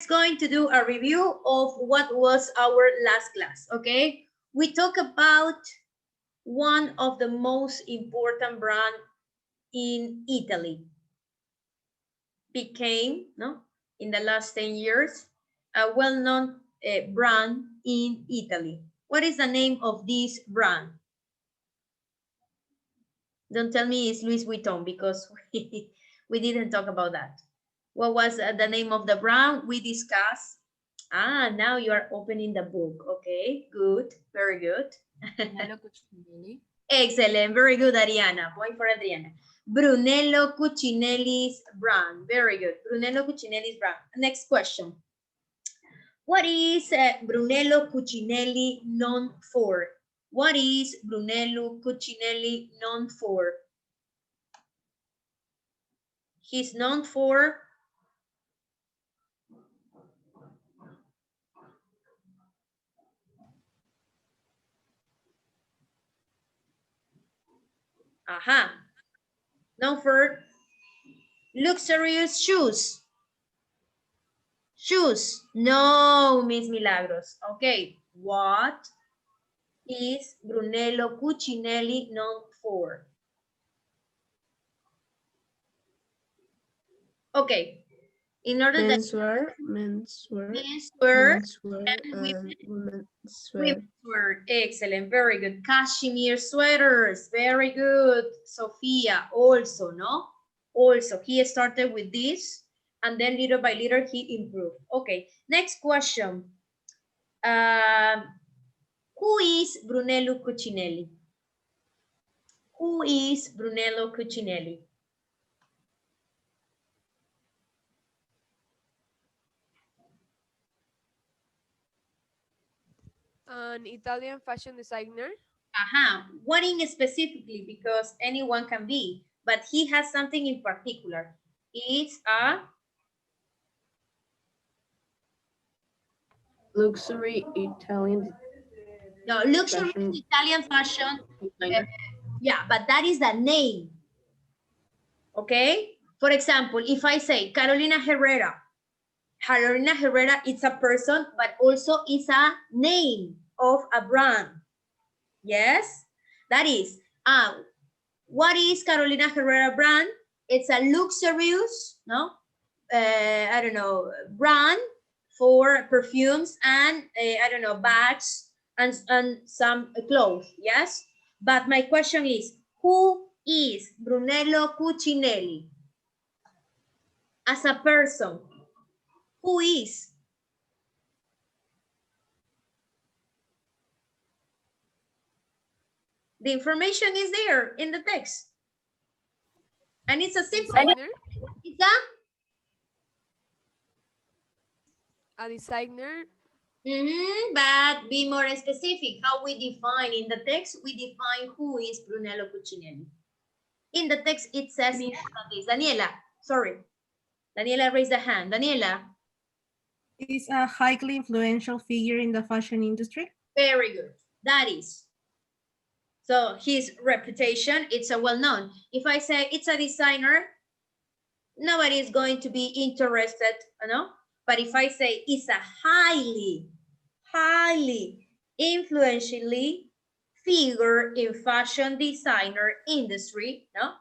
going to do a review of what was our last class, okay? We talk about one of the most important brand in Italy. Became, no, in the last 10 years, a well-known brand in Italy. What is the name of this brand? Don't tell me it's Louis Vuitton because we didn't talk about that. What was the name of the brand we discussed? Ah, now you are opening the book. Okay, good, very good. Brunello Cucinelli. Excellent, very good, Ariana. Point for Adriana. Brunello Cucinelli's brand. Very good. Brunello Cucinelli's brand. Next question. What is Brunello Cucinelli known for? What is Brunello Cucinelli known for? He's known for known for luxurious shoes. Shoes. No, Miss Milagros. Okay. What is Brunello Cucinelli known for? Okay. In order Menswear, and women's wear. Excellent, very good. Cashmere sweaters, very good. Sophia, also, no? Also, he started with this, and then little by little he improved. Okay, next question. Who is Brunello Cucinelli? Who is Brunello Cucinelli? An Italian fashion designer. What in specifically, because anyone can be, but he has something in particular. It's a Luxury Italian. no, luxury Italian fashion. Yeah, but that is the name. Okay. For example, if I say Carolina Herrera, Carolina Herrera, it's a person, but also it's a name of a brand. Yes, that is. What is Carolina Herrera brand? It's a luxurious, no, I don't know, brand for perfumes and I don't know, bags and some clothes. Yes, but my question is, who is Brunello Cucinelli as a person? Who is? The information is there in the text. And it's a simple Designer. It's A designer. But be more specific. How we define in the text, we define who is Brunello Cucinelli. In the text, it says this. Daniela, sorry. Daniela raised the hand. Daniela. Is a highly influential figure in the fashion industry. Very good. That is. So his reputation, it's a well-known. If I say it's a designer, nobody is going to be interested, you know? But if I say it's a highly influentially figure in fashion designer industry, no?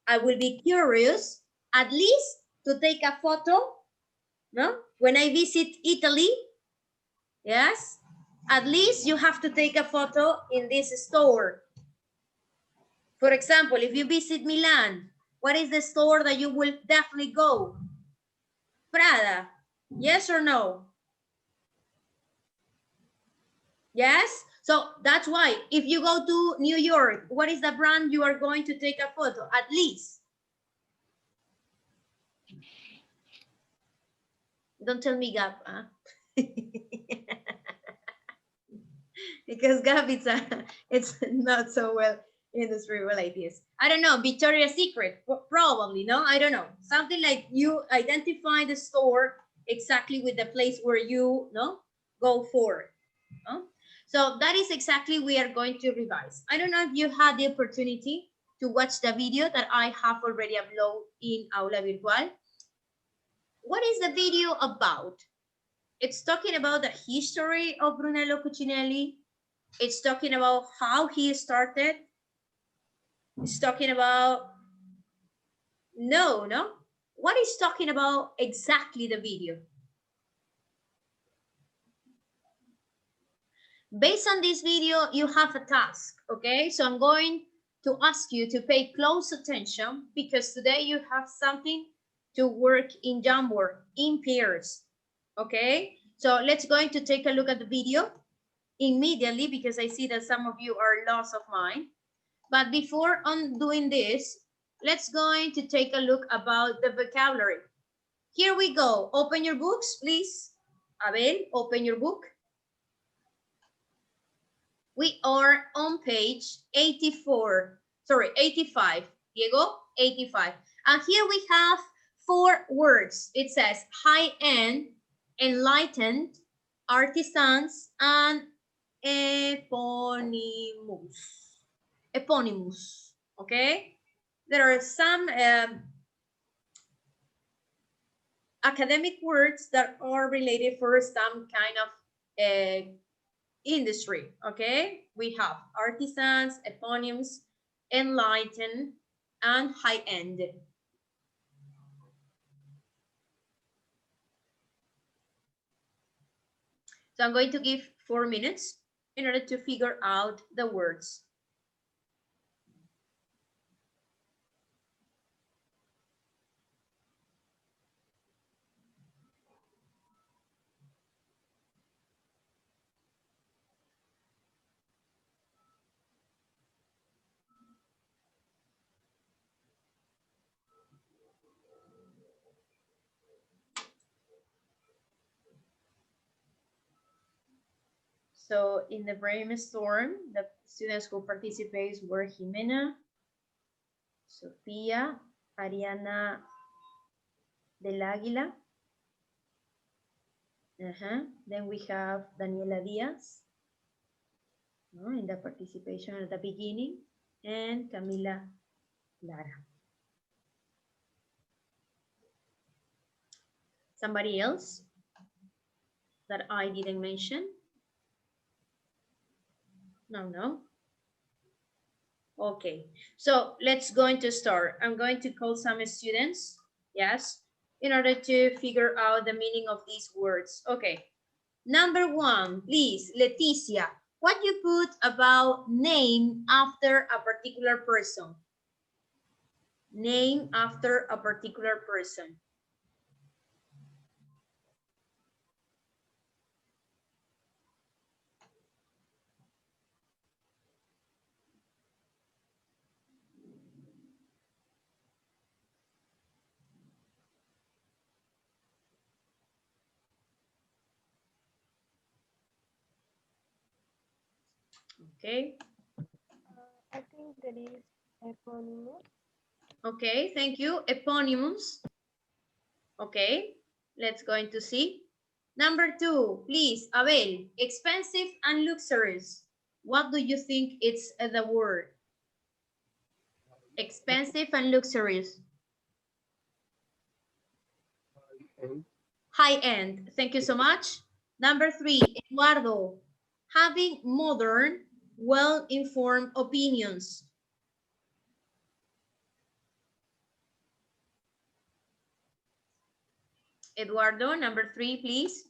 I will be curious at least to take a photo, no? When I visit Italy, yes? At least you have to take a photo in this store. For example, if you visit Milan, what is the store that you will definitely go? Prada, yes or no? Yes, so that's why if you go to New York, what is the brand you are going to take a photo? At least. Don't tell me Gap, huh? Because Gap it's not so well industry related. I don't know, Victoria's Secret, probably, no? I don't know. Something like you identify the store exactly with the place where you go for. No? So that is exactly we are going to revise. I don't know if you had the opportunity to watch the video that I have already uploaded in Aula Virtual. What is the video about? It's talking about the history of Brunello Cucinelli. It's talking about how he started. It's talking about, no. What is talking about exactly the video? Based on this video, you have a task, okay? So I'm going to ask you to pay close attention because today you have something to work in Jamboard, in pairs, okay? So let's going to take a look at the video immediately because I see that some of you are lost of mind. But before on doing this, let's going to take a look about the vocabulary. Here we go. Open your books, please. Abel, open your book. We are on page 85. Diego, 85. And here we have 4 words. It says high-end, enlightened, artisans, and eponymous. Okay? There are some academic words that are related for some kind of industry, okay? We have artisans, eponyms, enlightened, and high-end. So I'm going to give 4 minutes in order to figure out the words. So in the brainstorm, the students who participated were Jimena, Sofía, Ariana del Águila. Then we have Daniela Diaz in the participation at the beginning, and Camila Lara. Somebody else that I didn't mention? No. Okay, so let's going to start. I'm going to call some students, yes, in order to figure out the meaning of these words. Okay, number 1, please, Leticia, what you put about name after a particular person? Name after a particular person. Okay. I think that is eponymous. Okay, thank you. Eponymous. Okay, let's go into see. Number 2, please, Abel, expensive and luxurious. What do you think it's the word? Expensive and luxurious. High end. Thank you so much. Number 3, Eduardo, having modern, well-informed opinions. Eduardo, number 3, please.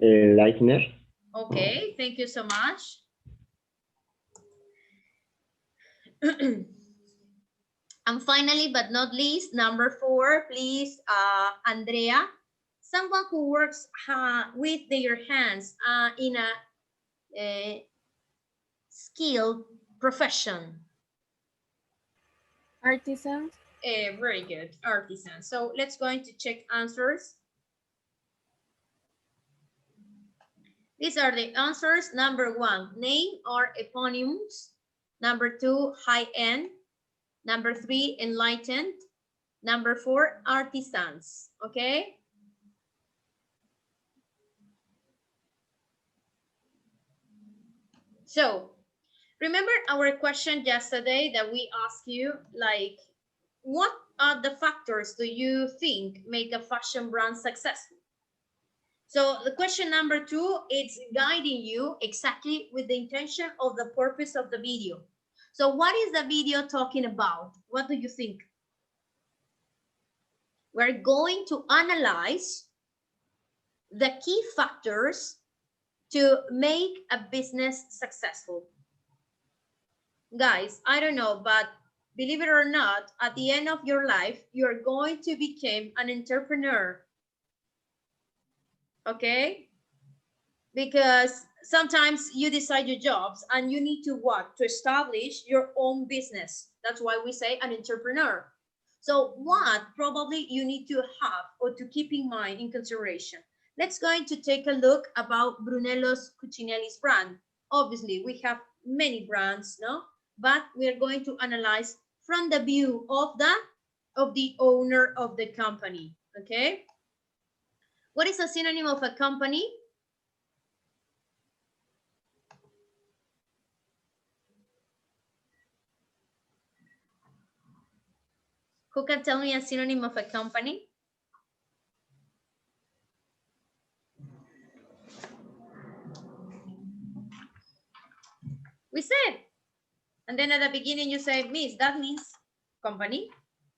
Lightner. Okay, thank you so much. And finally, but not least, number 4, please, Andrea, someone who works with their hands in a skilled profession. Artisans. Very good, artisan. So let's go into check answers. These are the answers. Number 1, name or eponyms. Number 2, high-end. Number 3, enlightened. Number 4, artisans. Okay. So remember our question yesterday that we asked you, like, what are the factors do you think make a fashion brand successful? So the question number 2, it's guiding you exactly with the intention of the purpose of the video. So what is the video talking about? What do you think? We're going to analyze the key factors to make a business successful. Guys, I don't know, but believe it or not, at the end of your life, you're going to become an entrepreneur. Okay? Because sometimes you decide your jobs and you need to what? To establish your own business. That's why we say an entrepreneur. So what probably you need to have or to keep in mind in consideration. Let's going to take a look about Brunello Cucinelli's brand. Obviously, we have many brands, no? But we are going to analyze from the view of the owner of the company, okay? What is a synonym of a company? Who can tell me a synonym of a company? We said, and then at the beginning you say, Miss, that means company.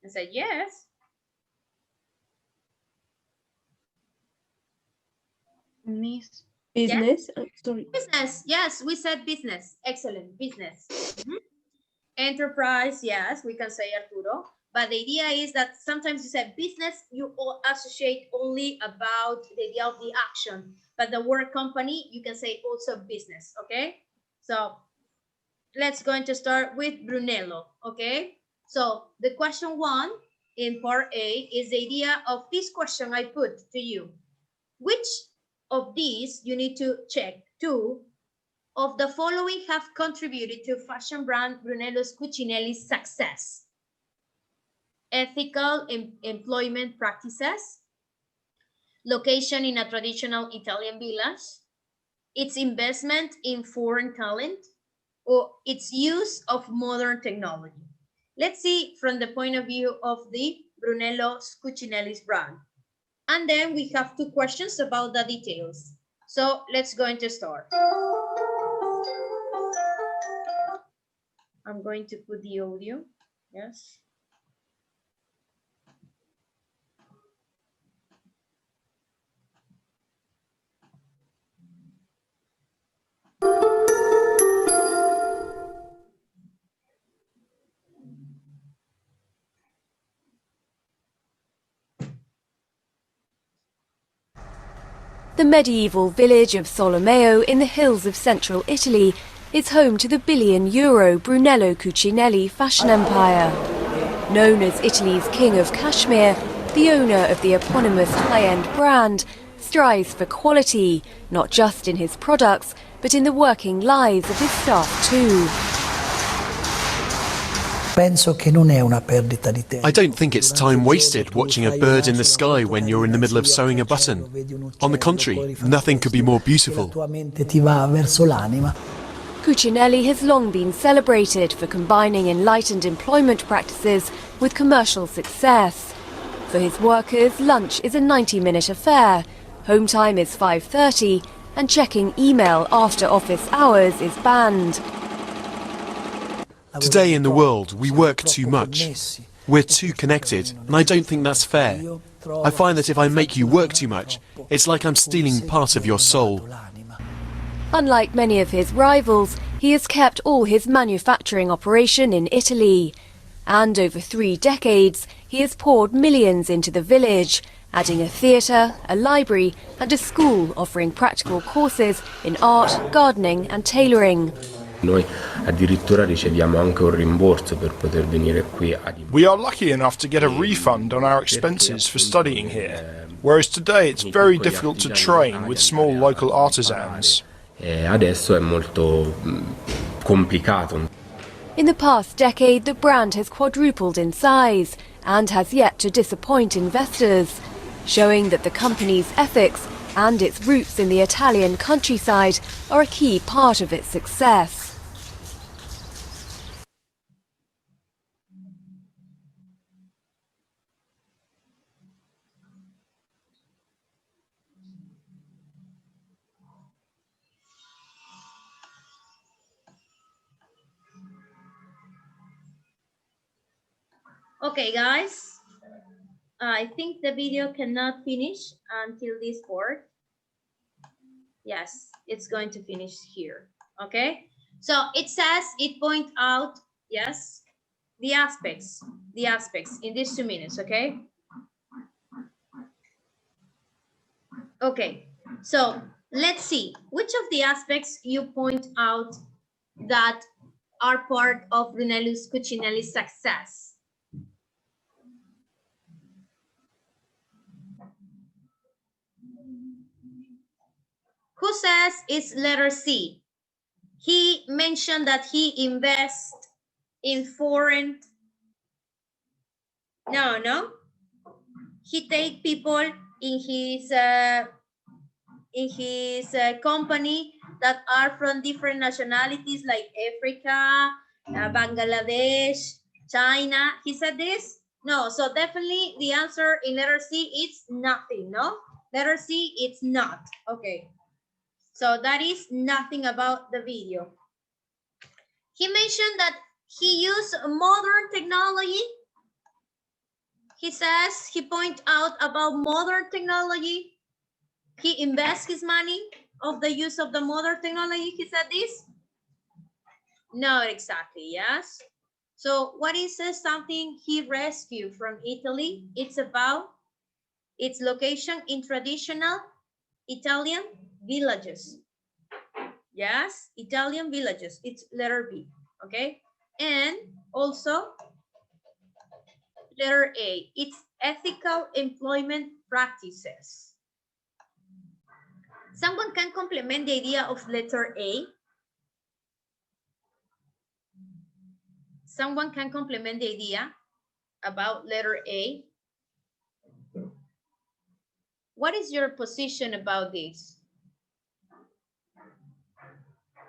I said, yes. Miss. Business. Sorry. Business, yes, we said business. Excellent, business. Enterprise, yes, we can say Arturo. But the idea is that sometimes you say business, you associate only about the idea of the action. But the word company, you can say also business, okay? So let's going to start with Brunello, okay? So the question 1 in part A is the idea of this question I put to you. Which of these you need to check? 2 of the following have contributed to fashion brand Brunello Cucinelli's success: ethical employment practices, location in a traditional Italian village, its investment in foreign talent, or its use of modern technology. Let's see from the point of view of the Brunello Cucinelli's brand. And then we have 2 questions about the details. So let's go into start. I'm going to put the audio. Yes. The medieval village of Solomeo in the hills of central Italy is home to the billion-euro Brunello Cucinelli fashion empire. Known as Italy's King of Cashmere, the owner of the eponymous high-end brand strives for quality, not just in his products, but in the working lives of his staff too. I don't think it's time wasted watching a bird in the sky when you're in the middle of sewing a button. On the contrary, nothing could be more beautiful. Cucinelli has long been celebrated for combining enlightened employment practices with commercial success. For his workers, lunch is a 90-minute affair, home time is 5:30, and checking email after office hours is banned. Today in the world, we work too much. We're too connected, and I don't think that's fair. I find that if I make you work too much, it's like I'm stealing part of your soul. Unlike many of his rivals, he has kept all his manufacturing operation in Italy. And over 3 decades, he has poured millions into the village, adding a theatre, a library and a school offering practical courses in art, gardening and tailoring. Noi addirittura riceviamo anche un rimborso per poter venire qui a... We are lucky enough to get a refund on our expenses for studying here, whereas today it's very difficult to train with small local artisans. Adesso è molto complicato. In the past decade, the brand has quadrupled in size and has yet to disappoint investors, showing that the company's ethics and its roots in the Italian countryside are a key part of its success. Okay, guys. I think the video cannot finish until this part. Yes, it's going to finish here. Okay. So it says, it points out, yes, the aspects in these 2 minutes. Okay. Okay. So let's see which of the aspects you point out that are part of Brunello Cucinelli's success. Who says it's letter C? He mentioned that he invests in foreign. No. He take people in his company that are from different nationalities like Africa, Bangladesh, China. He said this? No, so definitely the answer in letter C is nothing, no? Letter C, it's not. Okay. So that is nothing about the video. He mentioned that he used modern technology. He says, he points out about modern technology. He invests his money of the use of the modern technology. He said this? Not exactly, yes. So what is something he rescued from Italy? It's about its location in traditional Italian villages. Yes, Italian villages. It's letter B, okay? And also letter A, it's ethical employment practices. Someone can complement the idea of letter A. Someone can complement the idea about letter A. What is your position about this?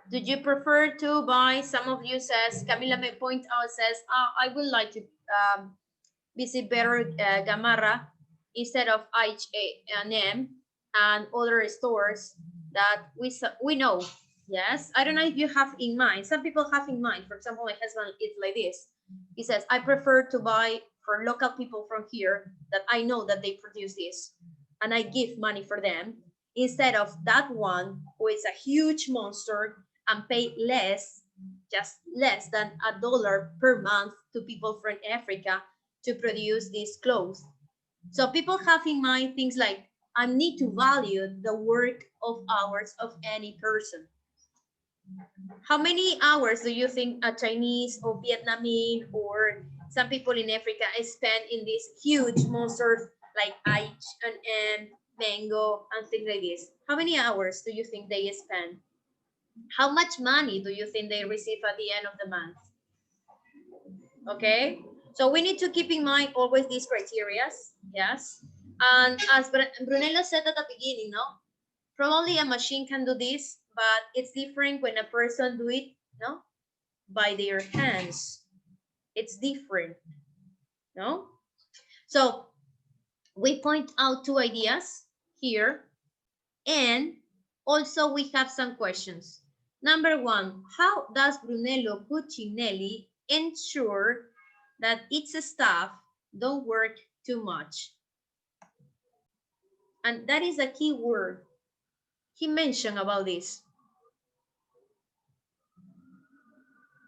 Do you prefer to buy? Some of you says, Camila may point out, says, I would like to visit better Gamarra instead of H&M and other stores that we know. Yes, I don't know if you have in mind. Some people have in mind. For example, my husband is like this. He says, I prefer to buy for local people from here that I know that they produce this, and I give money for them instead of that one who is a huge monster and pay less, just less than $1 per month to people from Africa to produce these clothes. So people have in mind things like, I need to value the work of hours of any person. How many hours do you think a Chinese or Vietnamese or some people in Africa spend in these huge monsters like H&M, Mango, and things like this? How many hours do you think they spend? How much money do you think they receive at the end of the month? Okay, so we need to keep in mind always these criteria, yes? And as Brunello said at the beginning, no? Probably a machine can do this, but it's different when a person do it, no? By their hands. It's different, no? So we point out 2 ideas here, and also we have some questions. Number 1, how does Brunello Cucinelli ensure that its staff don't work too much? And that is a key word he mentioned about this.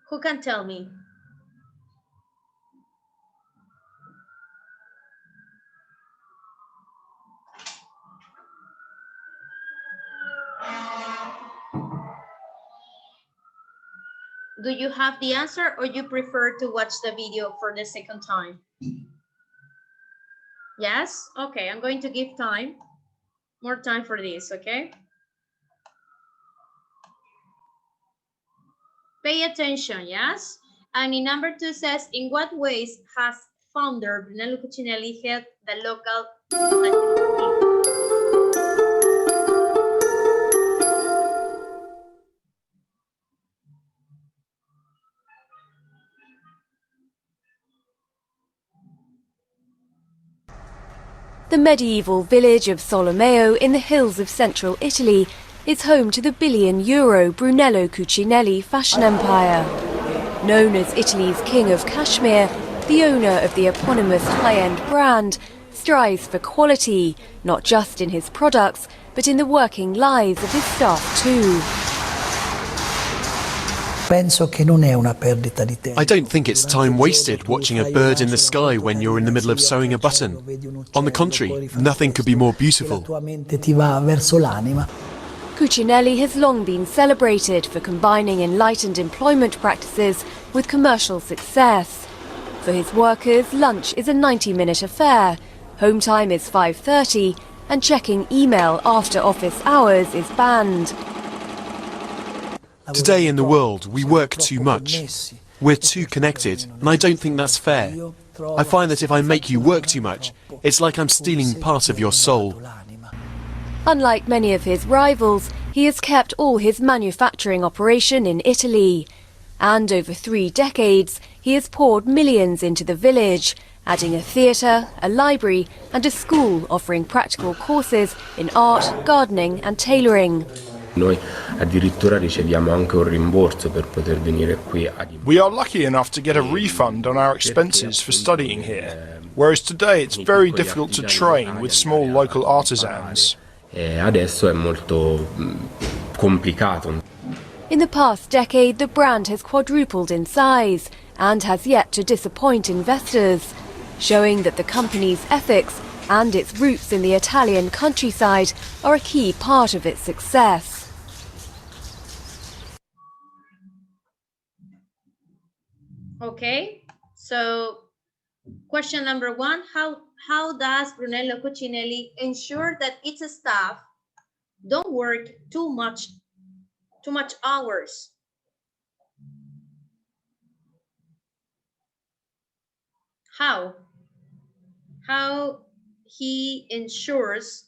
Who can tell me? Do you have the answer, or you prefer to watch the video for the second time? Yes? Okay, I'm going to give time, more time for this, okay? Pay attention, yes? And in number 2 says, in what ways has founder Brunello Cucinelli helped the local community? The medieval village of Solomeo in the hills of central Italy is home to the billion-euro Brunello Cucinelli fashion empire. Known as Italy's King of Cashmere, the owner of the eponymous high-end brand, strives for quality, not just in his products, but in the working lives of his staff too. I don't think it's time wasted watching a bird in the sky when you're in the middle of sewing a button. On the contrary, nothing could be more beautiful. Cucinelli has long been celebrated for combining enlightened employment practices with commercial success. For his workers, lunch is a 90-minute affair, home time is 5:30, and checking email after office hours is banned. Today in the world, we work too much. We're too connected, and I don't think that's fair. I find that if I make you work too much, it's like I'm stealing part of your soul. Unlike many of his rivals, he has kept all his manufacturing operation in Italy. And over 3 decades, he has poured millions into the village, adding a theatre, a library and a school offering practical courses in art, gardening and tailoring. Noi addirittura riceviamo anche un rimborso per poter venire qui ad We are lucky enough to get a refund on our expenses for studying here, whereas today it's very difficult to train with small local artisans. Adesso è molto complicato. In the past decade, the brand has quadrupled in size and has yet to disappoint investors, showing that the company's ethics and its roots in the Italian countryside are a key part of its success. Okay, so question number 1, how does Brunello Cucinelli ensure that its staff don't work too much hours? How he ensures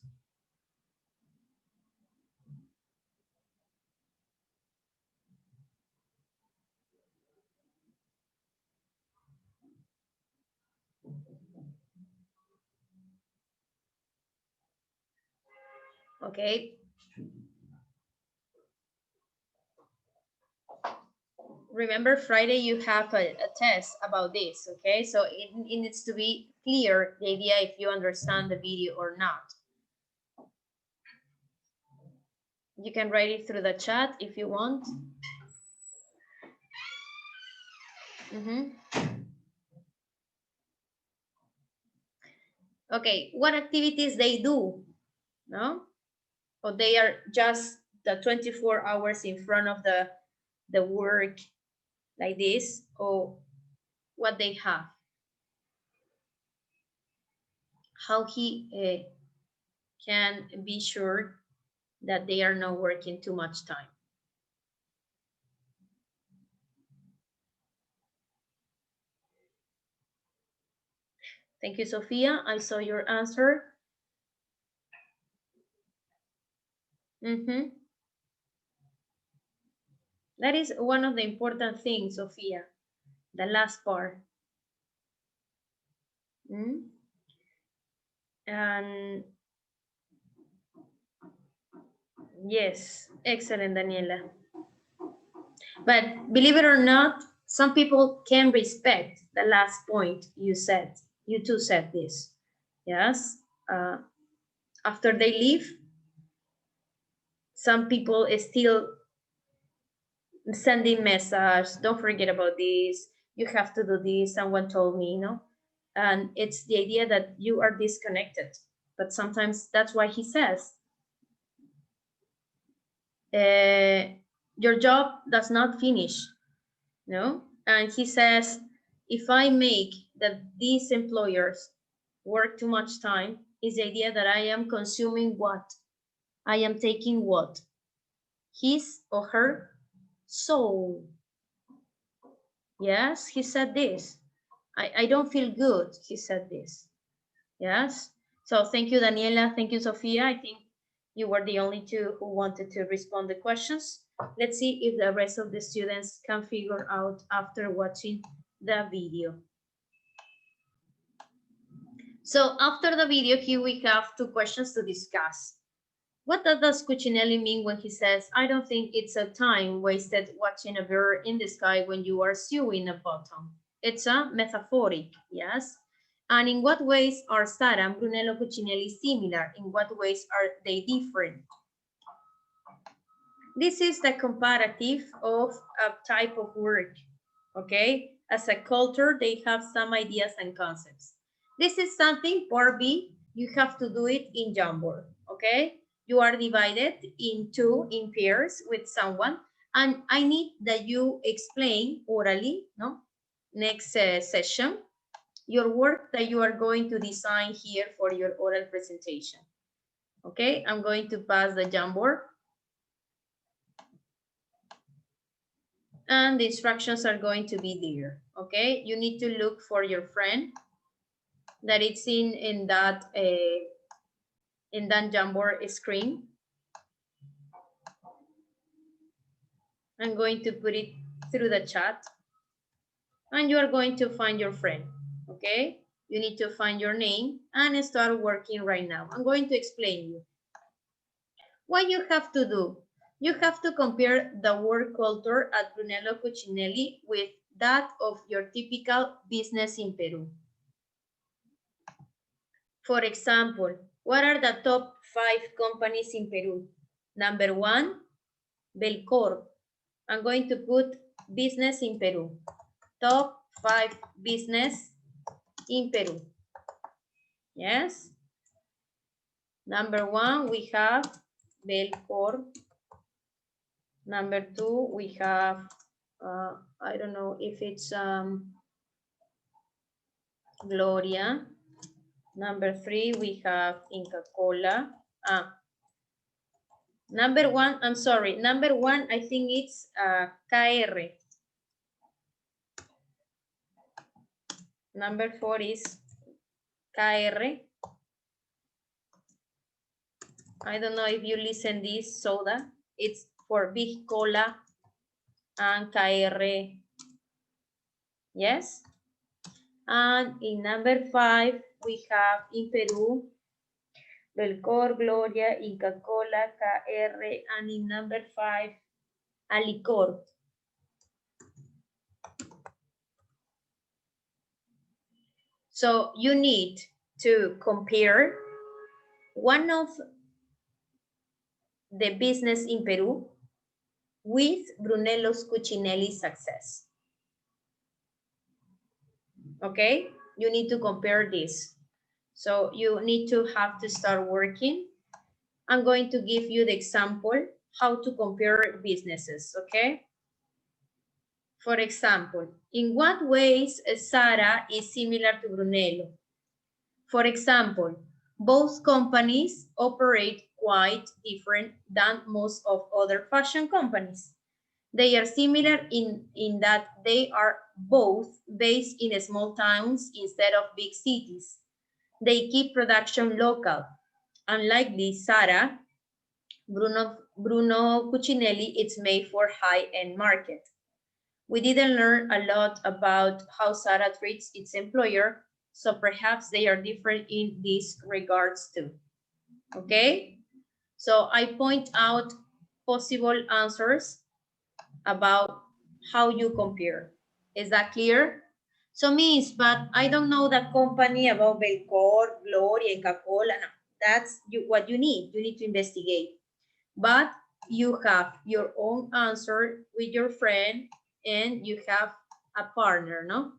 okay. Remember, Friday you have a test about this, okay? So it needs to be clear, the idea, if you understand the video or not. You can write it through the chat if you want. Okay, what activities they do, no? Or they are just the 24 hours in front of the work like this, or what they have? How he can be sure that they are not working too much time? Thank you, Sophia. I saw your answer. That is one of the important things, Sophia, the last part. And yes, excellent, Daniela. But believe it or not, some people can respect the last point you said. You two said this. Yes. After they leave, some people is still sending messages. Don't forget about this. You have to do this. Someone told me, you know. And it's the idea that you are disconnected. But sometimes that's why he says, your job does not finish, no? And he says, if I make that these employers work too much time, is the idea that I am consuming what? I am taking what? His or her soul. Yes, he said this. I don't feel good, he said this. Yes. So thank you, Daniela. Thank you, Sophia. I think you were the only two who wanted to respond to questions. Let's see if the rest of the students can figure out after watching the video. So after the video, here we have 2 questions to discuss. What does Cucinelli mean when he says, I don't think it's a time wasted watching a bird in the sky when you are sewing a button? It's a metaphoric, yes. And in what ways are Sara and Brunello Cucinelli similar? In what ways are they different? This is the comparative of a type of work, okay? As a culture, they have some ideas and concepts. This is something, part B, you have to do it in Jamboard, okay? You are divided into in pairs with someone, and I need that you explain orally, no? Next session, your work that you are going to design here for your oral presentation. Okay, I'm going to pass the Jamboard. And the instructions are going to be there, okay? You need to look for your friend that it's in that Jamboard screen. I'm going to put it through the chat. And you are going to find your friend, okay? You need to find your name and start working right now. I'm going to explain you. What you have to do, you have to compare the work culture at Brunello Cucinelli with that of your typical business in Peru. For example, what are the top 5 companies in Peru? Number 1, Belcorp. I'm going to put business in Peru. Top 5 business in Peru. Yes. Number 1, we have Belcorp. Number 2, we have, I don't know if it's Gloria. Number 3, we have Inca Kola. Number 1, I'm sorry. Number 1, I think it's KR. Number 4 is KR. I don't know if you listen this soda. It's for Big Cola and KR. Yes. And in number 5, we have in Peru, Belcorp, Gloria, Inca Kola, KR, and in number 5, Alicorp. So you need to compare one of the business in Peru with Brunello Cucinelli's success. Okay, you need to compare this. So you need to have to start working. I'm going to give you the example how to compare businesses, okay? For example, in what ways Sara is similar to Brunello? For example, both companies operate quite different than most of other fashion companies. They are similar in that they are both based in small towns instead of big cities. They keep production local. Unlike Sara, Bruno Cucinelli, it's made for high-end market. We didn't learn a lot about how Sara treats its employer, so perhaps they are different in these regards too. Okay? So I point out possible answers about how you compare. Is that clear? So Miss, but I don't know the company about Belcorp, Gloria, Inca Kola. No, that's what you need. You need to investigate. But you have your own answer with your friend and you have a partner, no?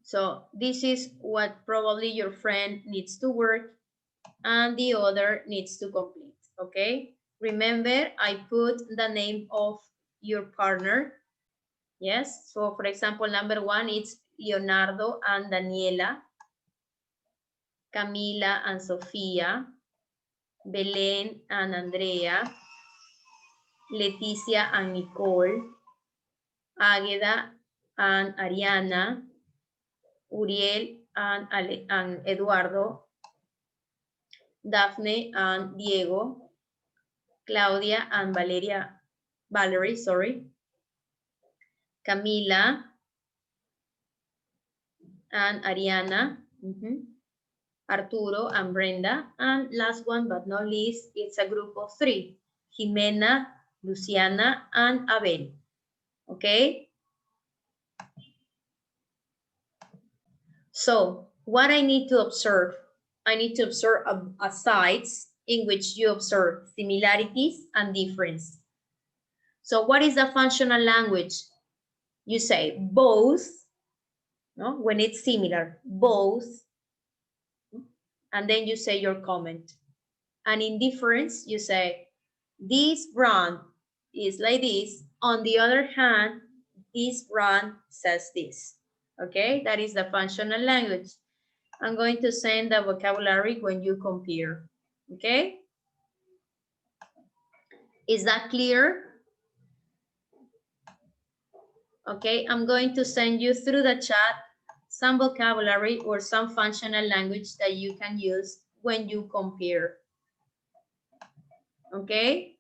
So this is what probably your friend needs to work and the other needs to complete, okay? Remember, I put the name of your partner. Yes, so for example, number 1, it's Leonardo and Daniela, Camila and Sofia, Belén and Andrea, Leticia and Nicole, Águeda and Ariana, Uriel and Eduardo, Daphne and Diego, Claudia and Valerie, sorry, Camila and Ariana, Arturo and Brenda, and last one but not least, it's a group of 3, Jimena, Luciana, and Abel. Okay, So what I need to observe? I need to observe a sites in which you observe similarities and difference. So what is the functional language? You say both, no? When it's similar, both, and then you say your comment. And in difference, you say, this brand is like this. On the other hand, this brand says this. Okay, that is the functional language. I'm going to send the vocabulary when you compare. Okay? Is that clear? Okay, I'm going to send you through the chat some vocabulary or some functional language that you can use when you compare. Okay?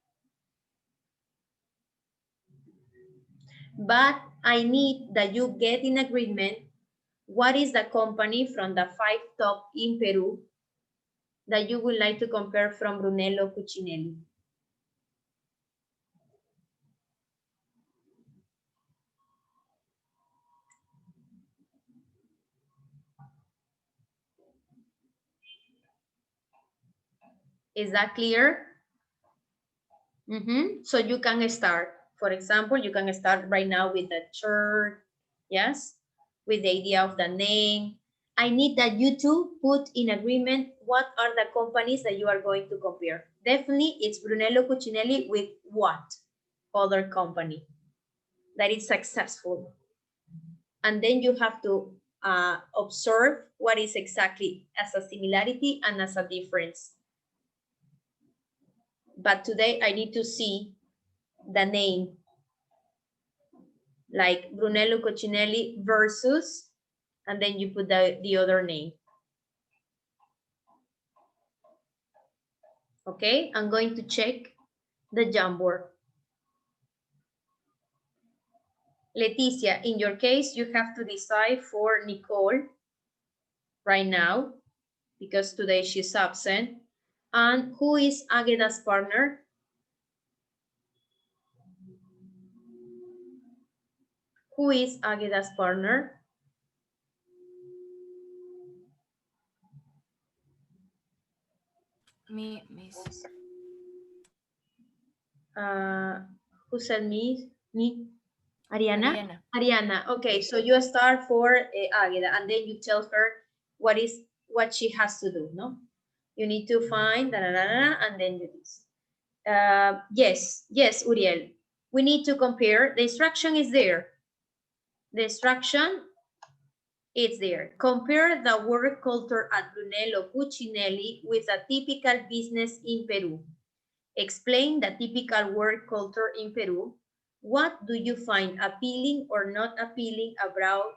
But I need that you get in agreement what is the company from the 5 top in Peru that you would like to compare from Brunello Cucinelli. Is that clear? So you can start. For example, you can start right now with the shirt, yes? With the idea of the name. I need that you two put in agreement what are the companies that you are going to compare. Definitely it's Brunello Cucinelli with what other company that is successful. And then you have to observe what is exactly as a similarity and as a difference. But today I need to see the name, like Brunello Cucinelli versus, and then you put the other name. Okay, I'm going to check the Jamboard. Leticia, in your case, you have to decide for Nicole right now, because today she's absent. And who is Agueda's partner? Who is Agueda's partner? Me, miss. Who said me? Me? Ariana? Ariana. Ariana. Okay, so you start for Agueda, and then you tell her what she has to do, no? You need to find, and then do this. Yes, Uriel. We need to compare. The instruction is there. The instruction is there. Compare the work culture at Brunello Cucinelli with a typical business in Peru. Explain the typical work culture in Peru. What do you find appealing or not appealing about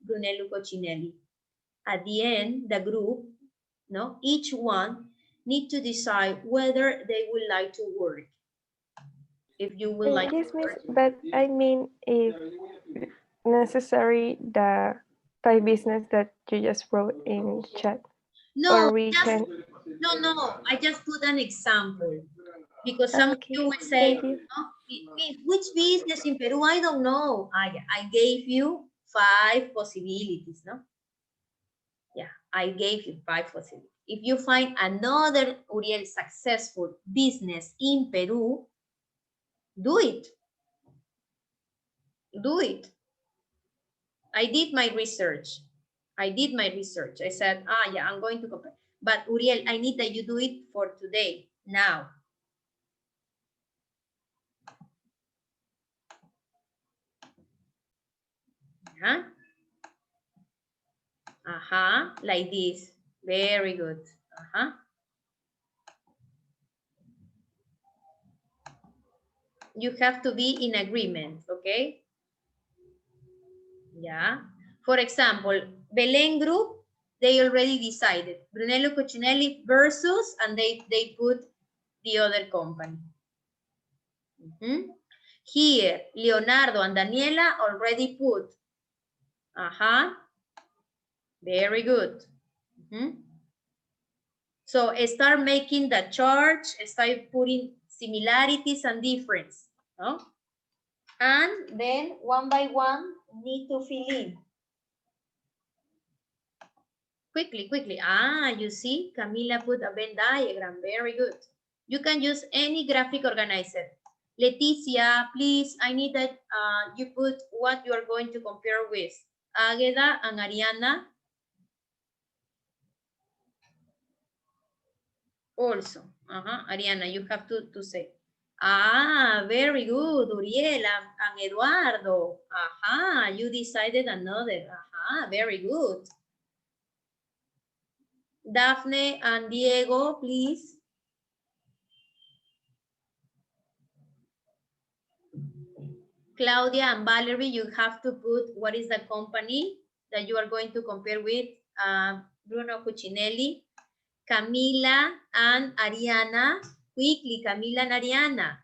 Brunello Cucinelli? At the end, the group, no, each one need to decide whether they would like to work. If you would like Yes, to miss, work. but I mean, if necessary, the 5 business that you just wrote in the chat. No, Or we can. no, I just put an example. Because some of you will say, which business in Peru? I don't know. I gave you 5 possibilities, no? Yeah, I gave you 5 possibilities. If you find another Uriel successful business in Peru, do it. Do it. I did my research. I said, yeah, I'm going to compare. But Uriel, I need that you do it for today, now. Like this. Very good. You have to be in agreement, okay? Yeah. For example, Belén Group, they already decided. Brunello Cucinelli versus, and they put the other company. Here, Leonardo and Daniela already put. Very good. So start making the chart, start putting similarities and difference, no? And then one by one need to fill in. Quickly, quickly. Ah, you see, Camila put a Venn diagram. Very good. You can use any graphic organizer. Leticia, please, I need that you put what you are going to compare with. Águeda and Ariana. Also, Ariana, you have to say. Ah, very good, Uriel and Eduardo. You decided another. Very good. Daphne and Diego, please. Claudia and Valerie, you have to put what is the company that you are going to compare with. Bruno Cucinelli. Camila and Ariana. Quickly, Camila and Ariana.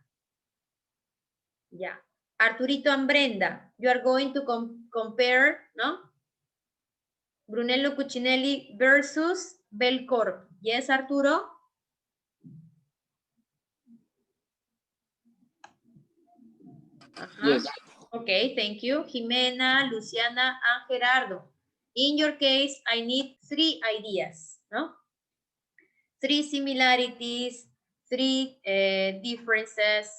Yeah. Arturito and Brenda, you are going to compare, no? Brunello Cucinelli versus Belcorp. Yes, Arturo? Yes. Okay, thank you. Jimena, Luciana, and Gerardo. In your case, I need 3 ideas, no? 3 similarities, 3 differences,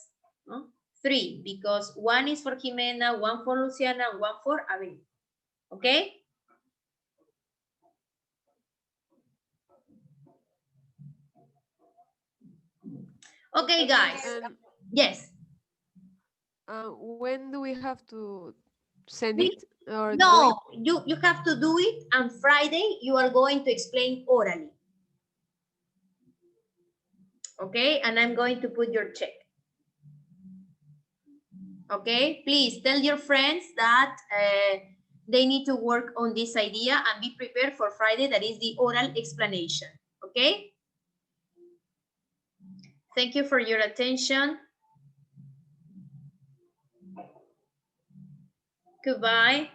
no? 3, because 1 is for Jimena, 1 for Luciana, and 1 for Abel. Okay? Okay, guys. Yes. When do we have to send We- it? Or No, you have to do it, and Friday you are going to explain orally. Okay, and I'm going to put your check. Okay, please tell your friends that they need to work on this idea and be prepared for Friday, that is the oral explanation. Okay? Thank you for your attention. Goodbye.